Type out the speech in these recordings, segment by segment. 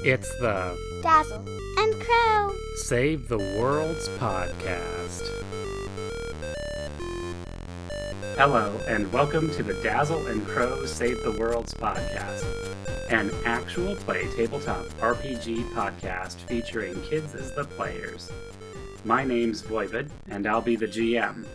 It's the Dazzle and Crow Save the World's podcast. Hello, and welcome to the Dazzle and Crow Save the World's podcast, an actual play tabletop RPG podcast featuring kids as the players. My name's Voivod, and I'll be the GM.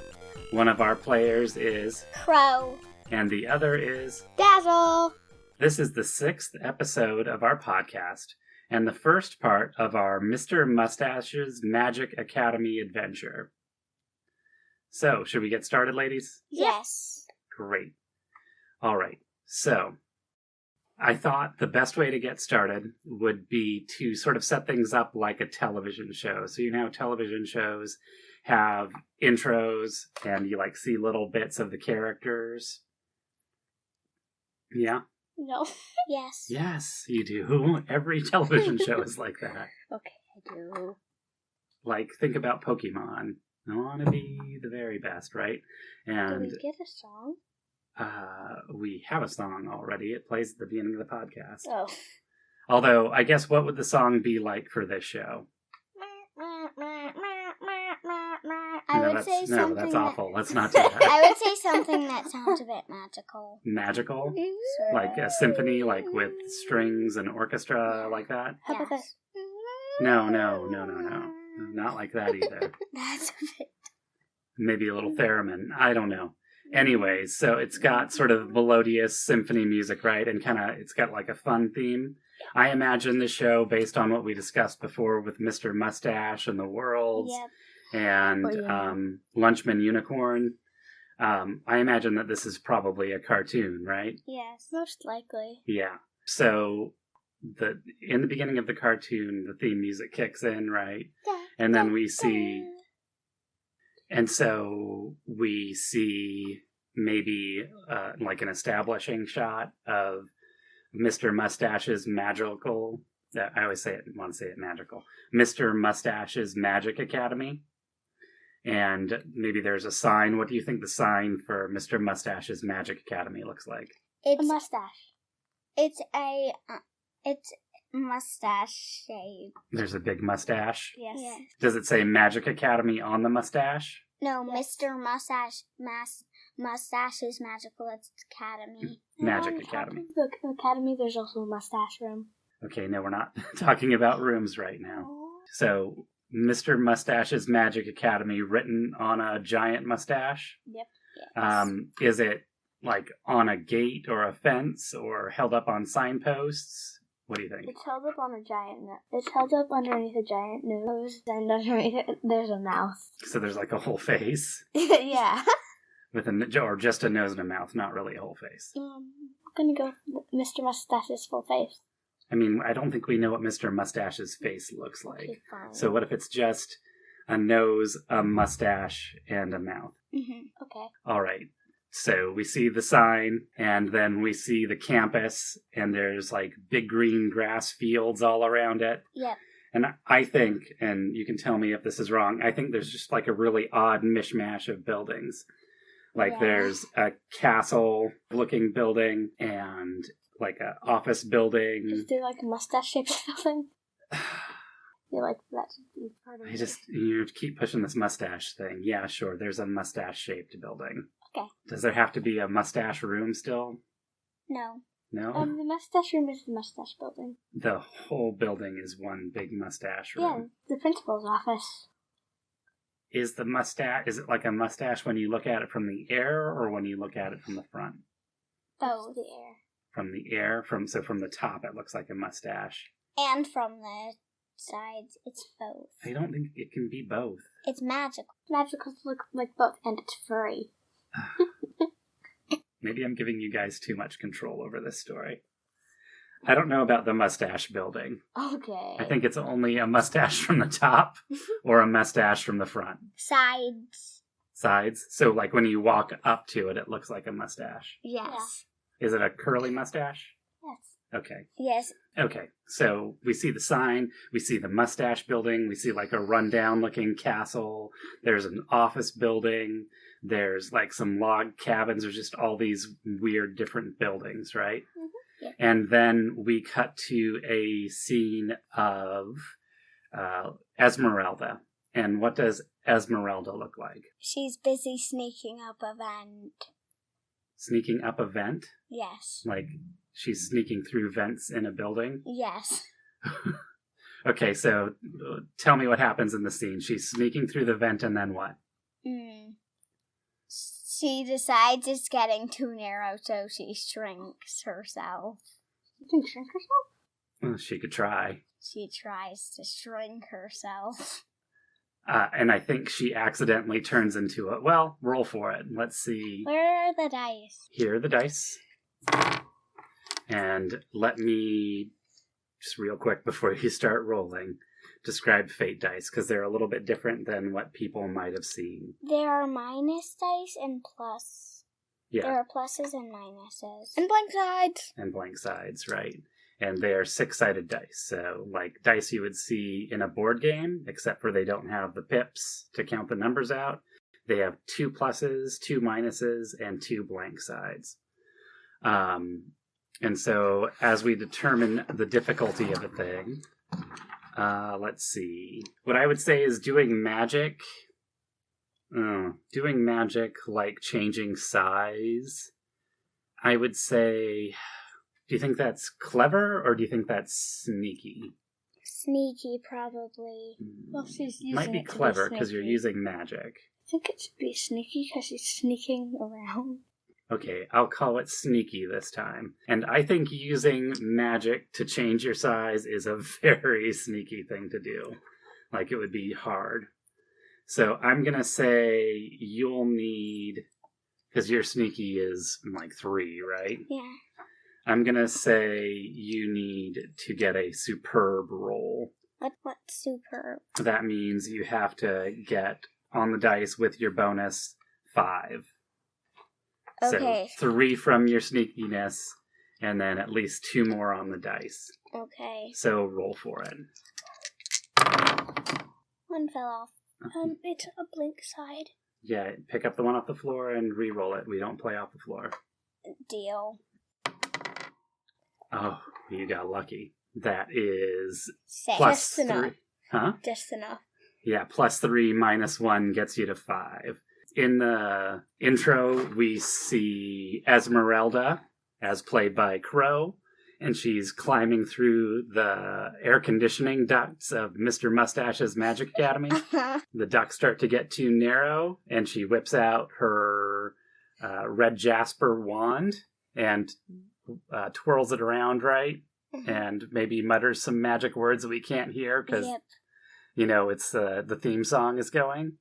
One of our players is Crow and the other is Dazzle. This is the 6th episode of our podcast, and the first part of our Mr. Mustache's Magic Academy adventure. So, should we get started, ladies? Yes. Great. All right. So, I thought the best way to get started would be to sort of set things up like a television show. So, you know, television shows have intros, and you see little bits of the characters. Yeah? No. Yes. Yes, you do. Every television show is like that. Okay, I do. Think about Pokemon. I want to be the very best, right? And Do we get a song? we have a song already. It plays at the beginning of the podcast. Oh. Although, I guess what would the song be like for this show? I would say something. No, that's awful. Let's not do that. I would say something that sounds a bit magical. Magical? Sure. Like a symphony, with strings and orchestra, like that? How about this? No. Not like that either. That's a bit. Maybe a little theremin. I don't know. Anyways, so it's got sort of melodious symphony music, right? And it's got a fun theme. I imagine the show based on what we discussed before with Mr. Mustache and the Worlds. Yep. And Lunchman Unicorn. I imagine that this is probably a cartoon, right? Yes, most likely. Yeah. So in the beginning of the cartoon, the theme music kicks in, right? And then we see... And so we see maybe an establishing shot of Mr. Mustache's magical... I always want to say it magical. Mr. Mustache's Magic Academy. And maybe there's a sign. What do you think the sign for Mr. Mustache's Magic Academy looks like? It's a mustache. It's a mustache shape. There's a big mustache? Yes. Does it say Magic Academy on the mustache? No, yes. Mr. Mustache's Magical Academy. Magic Academy. The academy, there's also a mustache room. Okay, no, we're not talking about rooms right now. So... Mr. Mustache's Magic Academy written on a giant mustache? Yep. Yes. Is it on a gate or a fence or held up on signposts? What do you think? It's held up on a giant It's held up underneath a giant nose, and underneath it there's a mouth. So there's a whole face? Yeah. Or just a nose and a mouth, not really a whole face. I'm gonna go with Mr. Mustache's full face. I mean, I don't think we know what Mr. Mustache's face looks like. Okay, fine. So what if it's just a nose, a mustache, and a mouth? Mm-hmm. Okay. All right. So we see the sign, and then we see the campus, and there's big green grass fields all around it. Yep. And I think, and you can tell me if this is wrong, I think there's just a really odd mishmash of buildings. There's a castle-looking building, and... an office building. Is there a mustache-shaped building? You like that to be part of it? You keep pushing this mustache thing. Yeah, sure, there's a mustache-shaped building. Okay. Does there have to be a mustache room still? No. No? The mustache room is the mustache building. The whole building is one big mustache room. Yeah, the principal's office. Is it a mustache when you look at it from the air, or when you look at it from the front? Oh, the air. From the air? From the top, it looks like a mustache. And from the sides, it's both. I don't think it can be both. It's magical. Magicals look like both, and it's furry. Maybe I'm giving you guys too much control over this story. I don't know about the mustache building. Okay. I think it's only a mustache from the top or a mustache from the front. Sides. Sides? So when you walk up to it, it looks like a mustache. Yes. Yeah. Is it a curly mustache? Yes. Okay. Yes. Okay. So we see the sign, we see the mustache building, we see a rundown looking castle, there's an office building, there's some log cabins, there's just all these weird different buildings, right? Mm-hmm. Yeah. And then we cut to a scene of Esmerelda. And what does Esmerelda look like? She's busy sneaking up a vent. Sneaking up a vent? Yes. Like she's sneaking through vents in a building? Yes. Okay, so tell me what happens in the scene. She's sneaking through the vent and then what? She decides it's getting too narrow, so she shrinks herself. She can shrink herself? Well, she could try. She tries to shrink herself. And I think she accidentally turns into a... Well, roll for it. Let's see. Where are the dice? Here are the dice. And let me, just real quick before you start rolling, describe fate dice, because they're a little bit different than what people might have seen. There are minus dice and plus. Yeah. There are pluses and minuses. And blank sides. And blank sides, right. And they are 6-sided dice. So, like dice you would see in a board game, except for they don't have the pips to count the numbers out. They have 2 pluses, 2 minuses, and 2 blank sides. And so, as we determine the difficulty of a thing, let's see. What I would say is doing magic like changing size, I would say... Do you think that's clever, or do you think that's sneaky? Sneaky, probably. Well, she's using Might be it to clever, be because you're sneaky. using magic. I think it should be sneaky because she's sneaking around. Okay, I'll call it sneaky this time. And I think using magic to change your size is a very sneaky thing to do. Like, it would be hard. So I'm going to say you'll need... Because your sneaky is like 3, right? Yeah. I'm going to say you need to get a superb roll. What's superb? That means you have to get on the dice with your bonus 5. Okay. So 3 from your sneakiness, and then at least 2 more on the dice. Okay. So roll for it. 1 fell off. It's a blank side. Yeah, pick up the one off the floor and re-roll it. We don't play off the floor. Deal. Oh, you got lucky. That is 6. plus Just 3. enough. Huh? Just enough. Yeah, plus 3 minus 1 gets you to 5. In the intro, we see Esmerelda, as played by Crow, and she's climbing through the air conditioning ducts of Mr. Mustache's Magic Academy. The ducts start to get too narrow, and she whips out her red jasper wand and twirls it around, right? And maybe mutters some magic words that we can't hear because, you know, it's the theme song is going.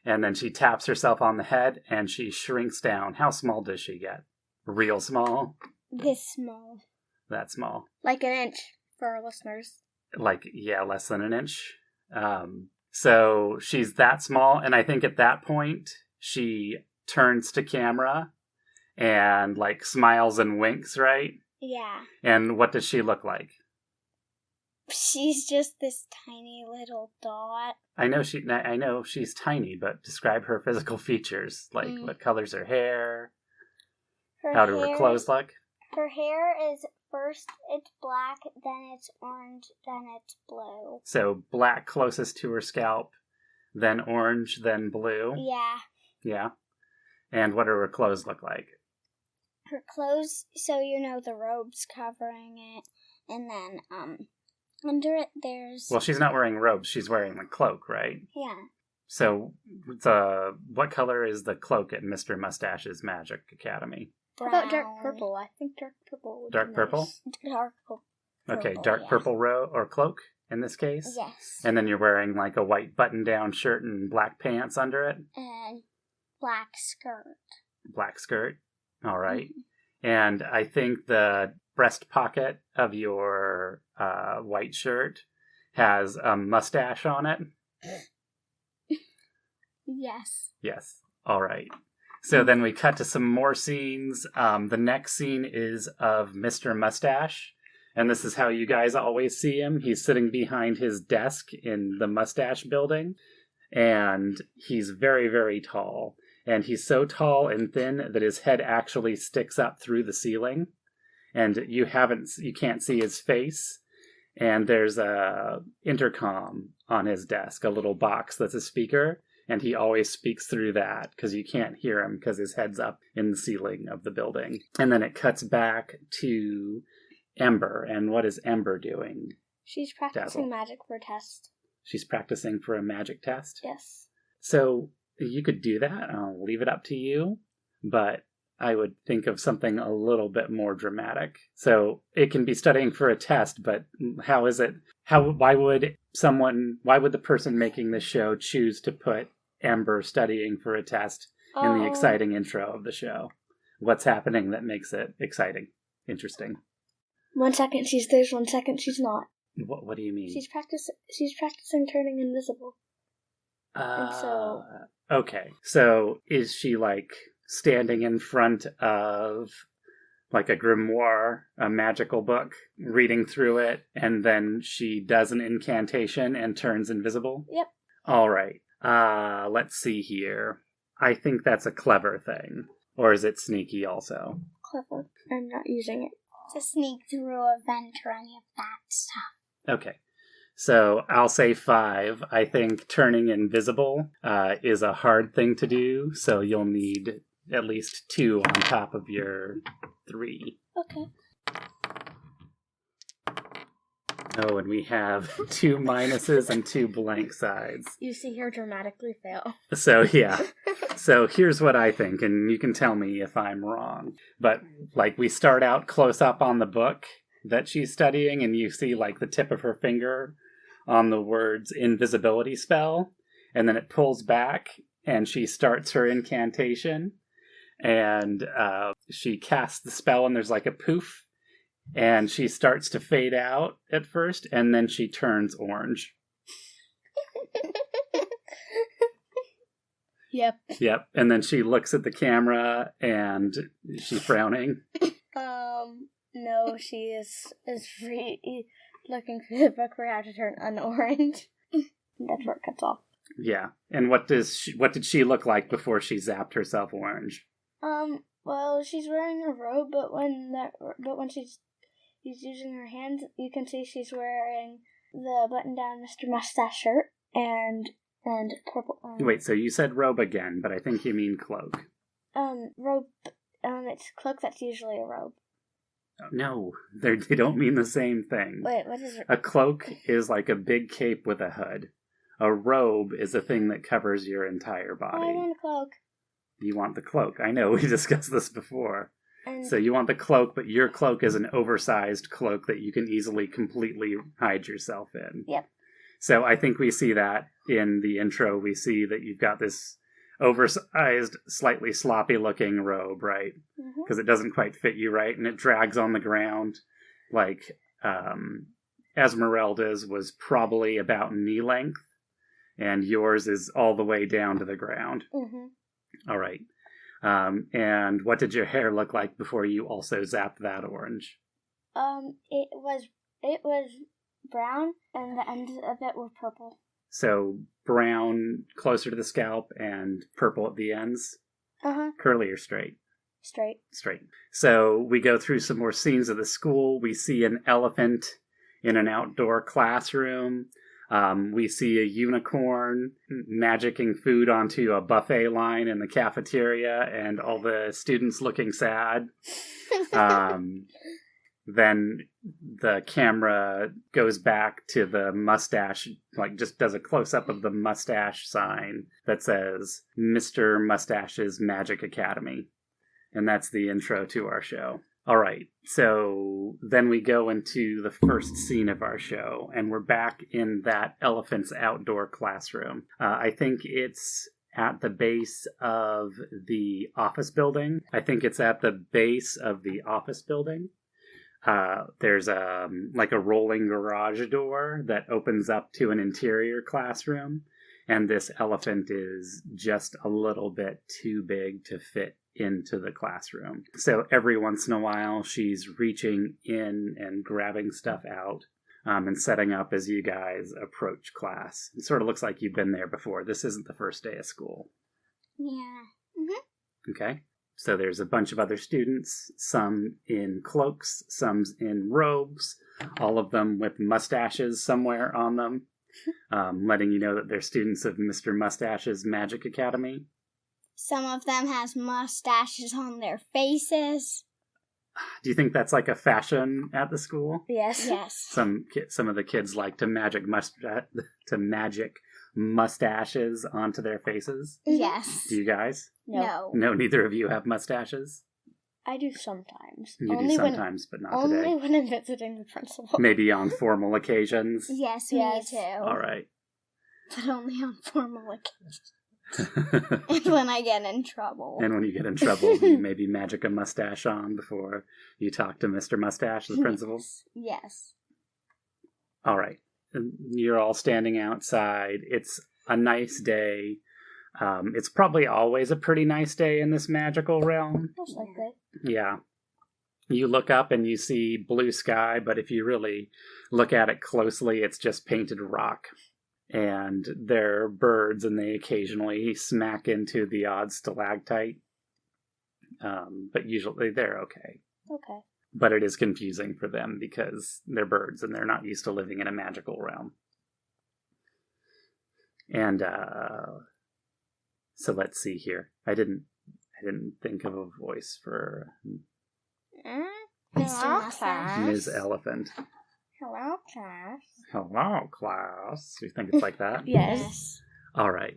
And then she taps herself on the head and she shrinks down. How small does she get? Real small? This small. That small. Like an inch for our listeners. Like, yeah, less than an inch. So she's that small. And I think at that point, she turns to camera and like smiles and winks, right? Yeah. And what does she look like? She's just this tiny little dot. I know she's tiny, but describe her physical features. Like what color's her hair? How do her clothes look? Her hair is first it's black, then it's orange, then it's blue. So black closest to her scalp, then orange, then blue. Yeah. Yeah. And what do her clothes look like? Her clothes, so you know the robe's covering it, and then under it there's... Well, she's not wearing robes, she's wearing a cloak, right? Yeah. So, what color is the cloak at Mr. Mustache's Magic Academy? Brown. How about dark purple? I think dark purple would Dark be purple? Nice. Dark purple. Okay, dark yeah. purple or cloak in this case? Yes. And then you're wearing like a white button-down shirt and black pants under it? And black skirt. Black skirt. All right. Mm-hmm. And I think the breast pocket of your white shirt has a mustache on it. Yes. Yes. All right. So then we cut to some more scenes. The next scene is of Mr. Mustache. And this is how you guys always see him. He's sitting behind his desk in the Mustache building. And he's very, very tall. And he's so tall and thin that his head actually sticks up through the ceiling. and you can't see his face, and there's a intercom on his desk, a little box that's a speaker, and he always speaks through that because you can't hear him because his head's up in the ceiling of the building. And then it cuts back to Ember, and what is Ember doing? She's practicing Dazzle. magic for a test. She's practicing for a magic test? Yes. So you could do that. I'll leave it up to you, but I would think of something a little bit more dramatic. So it can be studying for a test, but why would the person making the show choose to put Ember studying for a test in the exciting intro of the show? What's happening that makes it exciting, interesting? 1 second she's there, 1 second she's not. What do you mean? She's practicing turning invisible. And so... Okay. So is she like standing in front of like a grimoire, a magical book, reading through it, and then she does an incantation and turns invisible? Yep. All right. Let's see here. I think that's a clever thing. Or is it sneaky also? Clever. I'm not using it. To sneak through a vent or any of that stuff. Okay. So I'll say 5. I think turning invisible is a hard thing to do, so you'll need at least 2 on top of your 3. Okay. Oh, and we have 2 minuses and 2 blank sides. You see her dramatically fail. So, yeah. So here's what I think, and you can tell me if I'm wrong. But, like, we start out close up on the book that she's studying, and you see, like, the tip of her finger on the words invisibility spell, and then it pulls back, and she starts her incantation, and she casts the spell, and there's like a poof, and she starts to fade out at first, and then she turns orange. Yep, and then she looks at the camera, and she's frowning. No, she is looking for the book for how to turn unorange. That's where it cuts off. Yeah, and what did she look like before she zapped herself orange? Well, she's wearing a robe, but when she's using her hands, you can see she's wearing the button-down Mr. Mustache shirt and purple. Wait, so you said robe again, but I think you mean cloak. Robe. It's cloak. That's usually a robe. No, they don't mean the same thing. Wait, what is it? A cloak is like a big cape with a hood. A robe is a thing that covers your entire body. I want a cloak. You want the cloak. I know, we discussed this before. And So you want the cloak, but your cloak is an oversized cloak that you can easily completely hide yourself in. Yep. So I think we see that in the intro. We see that you've got this oversized, slightly sloppy-looking robe, right? Because it doesn't quite fit you right, and it drags on the ground. Like, Esmerelda's was probably about knee length, and yours is all the way down to the ground. All right. And what did your hair look like before you also zapped that orange? It was brown, and the ends of it were purple. So brown closer to the scalp and purple at the ends? Curly or straight? Straight. Straight. So we go through some more scenes of the school. We see an elephant in an outdoor classroom. We see a unicorn magicking food onto a buffet line in the cafeteria, and all the students looking sad. Then the camera goes back to the mustache, like just does a close-up of the mustache sign that says Mr. Mustache's Magic Academy. And that's the intro to our show. All right, so then we go into the first scene of our show, and we're back in that elephant's outdoor classroom. I think it's at the base of the office building. There's like a rolling garage door that opens up to an interior classroom, and this elephant is just a little bit too big to fit into the classroom. So every once in a while, she's reaching in and grabbing stuff out and setting up as you guys approach class. It sort of looks like you've been there before. This isn't the first day of school. Yeah. Okay. So there's a bunch of other students, some in cloaks, some in robes, all of them with mustaches somewhere on them, letting you know that they're students of Mr. Mustache's Magic Academy. Some of them has mustaches on their faces. Do you think that's like a fashion at the school? Yes. Yes. Some of the kids like to magic mustaches onto their faces. Yes. Do you guys? No. No, neither of you have mustaches. I do sometimes. You do sometimes, but not only today. when I'm visiting the principal. Maybe on formal occasions. Yes, Yes. me too. All right. But only on formal occasions. And when I get in trouble. And when you get in trouble, you maybe magic a mustache on before you talk to Mr. Mustache, the principal. Yes. All right. You're all standing outside. It's a nice day. It's probably always a pretty nice day in this magical realm. Most likely. Yeah. You look up and you see blue sky, but if you really look at it closely, it's just painted rock. And there are birds, and they occasionally smack into the odd stalactite. But usually they're okay. Okay. But it is confusing for them because they're birds and they're not used to living in a magical realm. And so let's see here. I didn't think of a voice for Mr. Mustache. Ms. Elephant. Hello, class. Hello, class. You think it's like that? Yes. All right.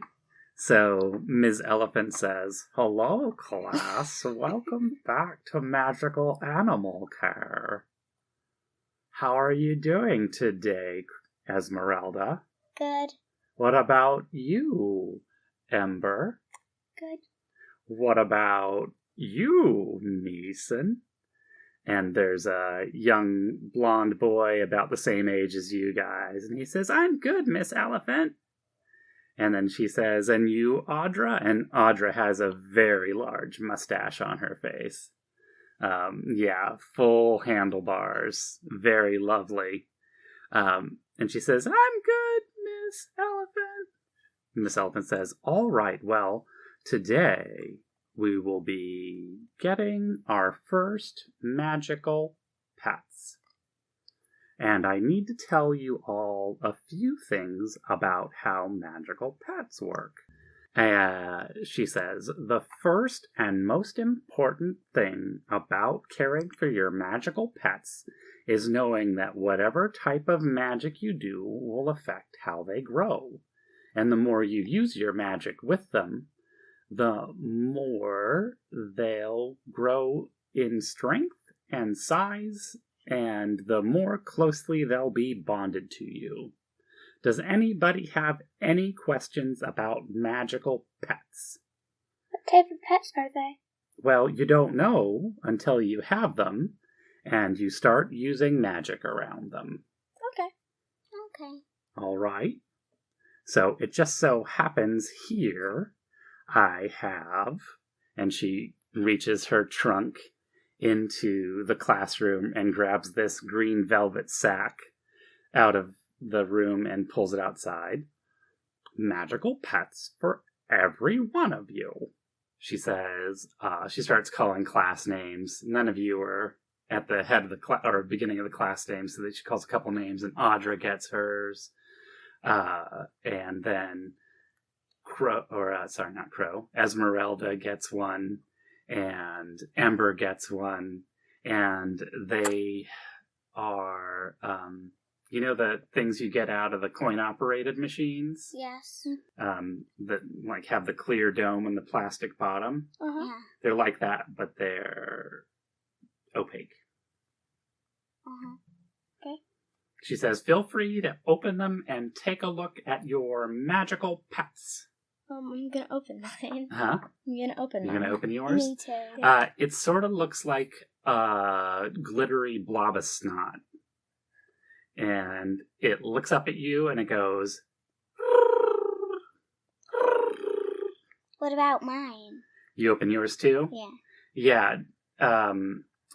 So Ms. Elephant says, "Hello, class. Welcome back to Magical Animal Care. How are you doing today, Esmerelda? Good. What about you, Ember? Good. What about you, Neeson?" And there's a young blonde boy about the same age as you guys, and he says, "I'm good, Miss Elephant." And then she says, "And you, Audra?" And Audra has a very large mustache on her face. Yeah, full handlebars. Very lovely. And she says, "I'm good, Miss Elephant." Miss Elephant says, "All right, well, today we will be getting our first magical pets. And I need to tell you all a few things about how magical pets work." She says, "The first and most important thing about caring for your magical pets is knowing that whatever type of magic you do will affect how they grow. And the more you use your magic with them, the more they'll grow in strength and size, and the more closely they'll be bonded to you. Does anybody have any questions about magical pets?" What type of pets are they? Well, you don't know until you have them, and you start using magic around them. Okay. All right? So it just so happens here I have, and she reaches her trunk into the classroom and grabs this green velvet sack out of the room and pulls it outside. "Magical pets for every one of you." She says, she starts calling class names. None of you are at the head of the class, or beginning of the class names, so that she calls a couple names, and Audra gets hers. And then Esmerelda gets one, and Ember gets one, and they are, the things you get out of the coin-operated machines? Yes. That, like, have the clear dome and the plastic bottom? Uh-huh. Yeah. They're like that, but they're opaque. Uh-huh. She says, "Feel free to open them and take a look at your magical pets." I'm gonna open mine. Huh? I'm gonna open You're mine. gonna open yours? Me too. It sort of looks like a glittery blob of snot. And it looks up at you and it goes... What about mine? You open yours too? Yeah. Yeah.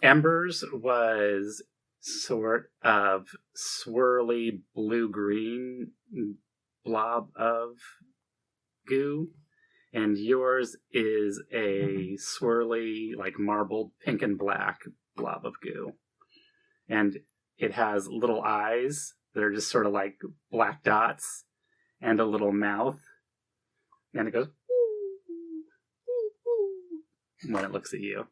Ember's was sort of swirly blue-green blob of goo. And yours is a swirly, like marbled pink and black blob of goo. And it has little eyes that are just sort of like black dots and a little mouth. And it goes when it looks at you.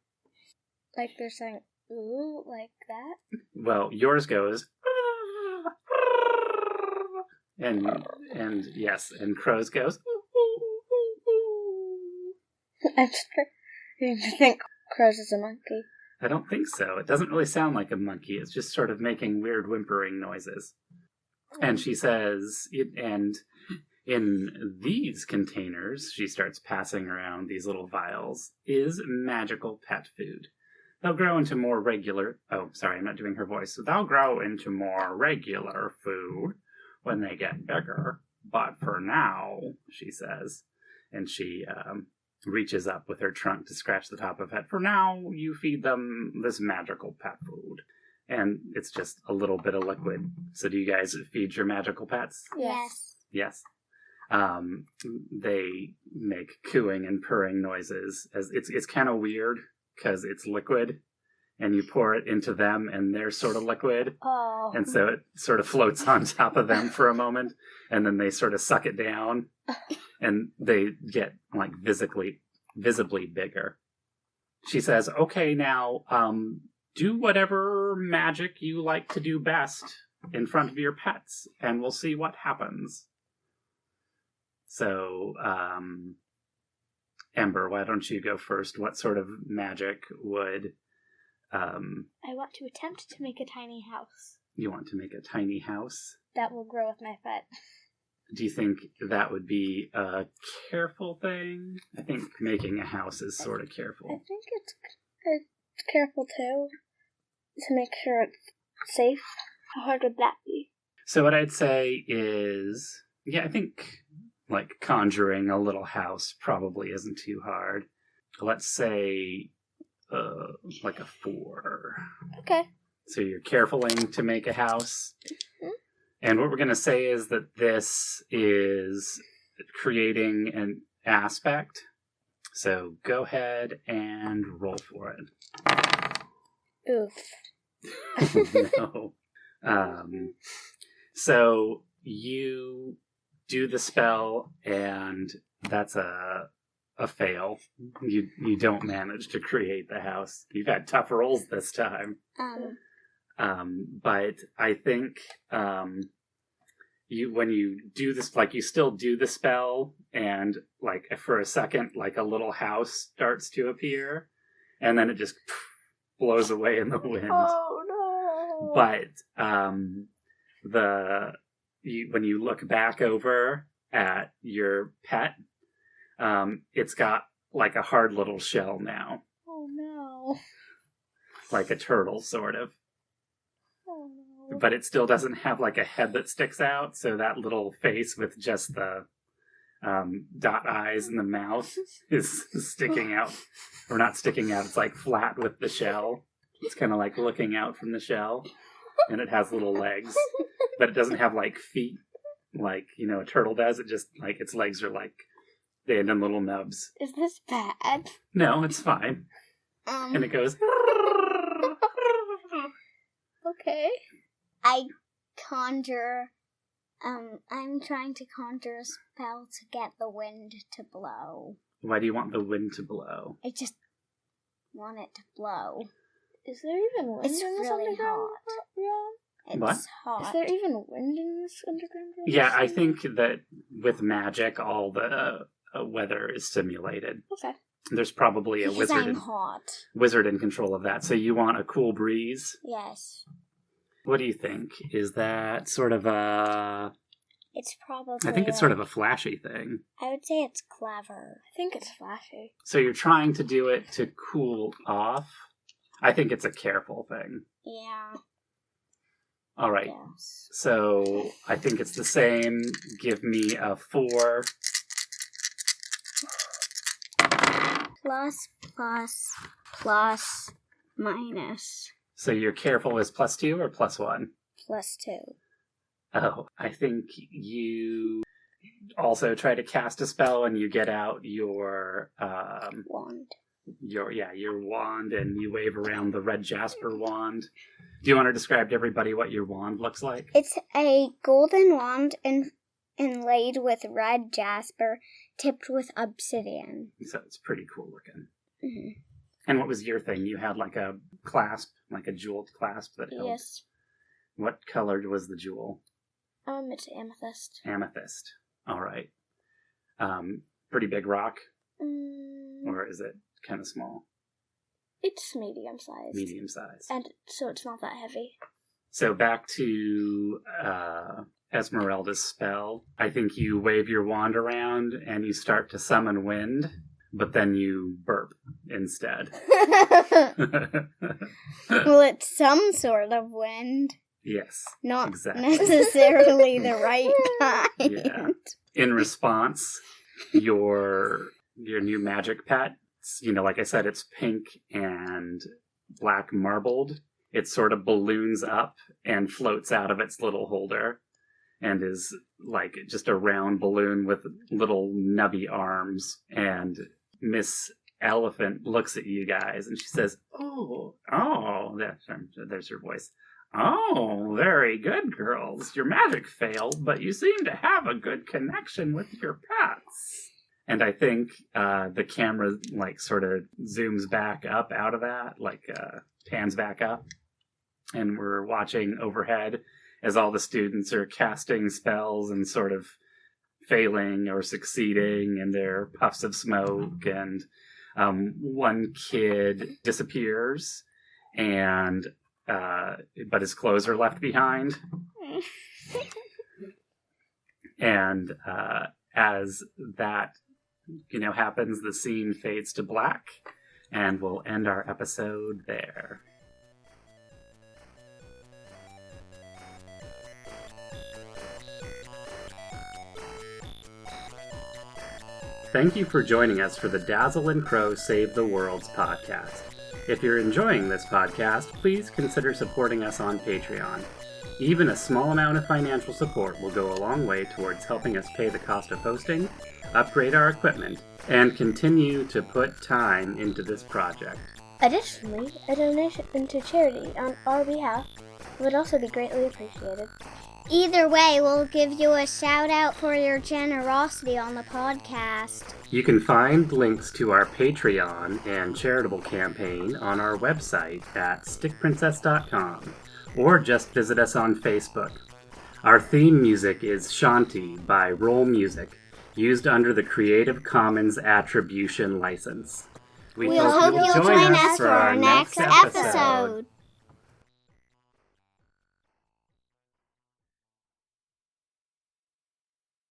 Like they're saying, ooh, like that? Well, yours goes and yes, and Crow's goes. I'm starting to think Crow's is a monkey. I don't think so. It doesn't really sound like a monkey. It's just sort of making weird whimpering noises. And she says, and in these containers, she starts passing around these little vials, is magical pet food. They'll grow into more regular... Oh, sorry, I'm not doing her voice. They'll grow into more regular food when they get bigger. But for now, she says, and she reaches up with her trunk to scratch the top of it. For now, you feed them this magical pet food. And it's just a little bit of liquid. So do you guys feed your magical pets? Yes. Yes. They make cooing and purring noises. As it's kind of weird because it's liquid, and you pour it into them, and they're sort of liquid. Oh. And so it sort of floats on top of them for a moment, and then they sort of suck it down, and they get like visibly bigger. She says, "Okay, now, do whatever magic you like to do best in front of your pets, and we'll see what happens." So, Ember, why don't you go first? What sort of magic would... I want to attempt to make a tiny house. You want to make a tiny house? That will grow with my pet. Do you think that would be a careful thing? I think making a house is sort of careful. I think it's careful too, to make sure it's safe. How hard would that be? So what I'd say is, I think like conjuring a little house probably isn't too hard. Let's say like a 4. Okay. So you're carefuling to make a house. Mm-hmm. And what we're going to say is that this is creating an aspect. So go ahead and roll for it. Oof. No. So you do the spell, and that's a fail. You don't manage to create the house. You've had tough rolls this time. But I think when you do this, like you still do the spell, and like for a second, like a little house starts to appear, and then it just blows away in the wind. Oh no! But when you look back over at your pet, it's got like a hard little shell now. Oh no! Like a turtle, sort of. Oh no! But it still doesn't have like a head that sticks out, so that little face with just the dot eyes and the mouth is sticking out. Or not sticking out, it's like flat with the shell. It's kind of like looking out from the shell. And it has little legs. But it doesn't have like feet like, a turtle does. It just, like, its legs are like, they end in little nubs. Is this bad? No, it's fine. And it goes... Okay. I conjure... I'm trying to conjure a spell to get the wind to blow. Why do you want the wind to blow? I just want it to blow. Is there even wind It's in this really underground realm? It's What? hot. Is there even wind in this underground realm? Yeah, I think that with magic, all the weather is simulated. Okay. There's probably a Because wizard I'm hot. wizard in control of that. So you want a cool breeze? Yes. What do you think? Is that sort of a... It's probably... I think it's sort of a flashy thing. I would say it's clever. I think it's flashy. So you're trying to do it to cool off? I think it's a careful thing. Yeah. All right. Yes. So I think it's the same. Give me a 4. Plus, minus. So your careful is +2 or +1? +2. Oh, I think also try to cast a spell, and you get out your Wand. Your wand, and you wave around the red jasper wand. Do you want to describe to everybody what your wand looks like? It's a golden wand inlaid with red jasper, tipped with obsidian. So it's pretty cool looking. Mm-hmm. And what was your thing? You had like a clasp, like a jeweled clasp that held. Yes. What color was the jewel? It's amethyst. Amethyst. All right. Pretty big rock, or is it kind of small? It's medium sized. Medium size. And so it's not that heavy. So back to Esmerelda's spell. I think you wave your wand around and you start to summon wind, but then you burp instead. Well, it's some sort of wind. Yes. Not exactly. necessarily the right kind. Yeah. In response, your new magic pet, like I said, it's pink and black marbled. It sort of balloons up and floats out of its little holder and is like just a round balloon with little nubby arms. And Miss Elephant looks at you guys and she says, oh, there's her voice. Oh, very good, girls. Your magic failed, but you seem to have a good connection with your pets. And I think the camera sort of zooms back up out of that, pans back up. And we're watching overhead as all the students are casting spells and sort of failing or succeeding, and there are puffs of smoke, and one kid disappears, and but his clothes are left behind. And as that happens, the scene fades to black, and we'll end our episode there. Thank you for joining us for the Dazzle and Crow Save the Worlds podcast. If you're enjoying this podcast, please consider supporting us on Patreon. Even a small amount of financial support will go a long way towards helping us pay the cost of hosting, upgrade our equipment, and continue to put time into this project. Additionally, a donation to charity on our behalf would also be greatly appreciated. Either way, we'll give you a shout out for your generosity on the podcast. You can find links to our Patreon and charitable campaign on our website at stickprincess.com, or just visit us on Facebook. Our theme music is Shanti by Roll Music, used under the Creative Commons Attribution License. We hope you'll join us for our next episode.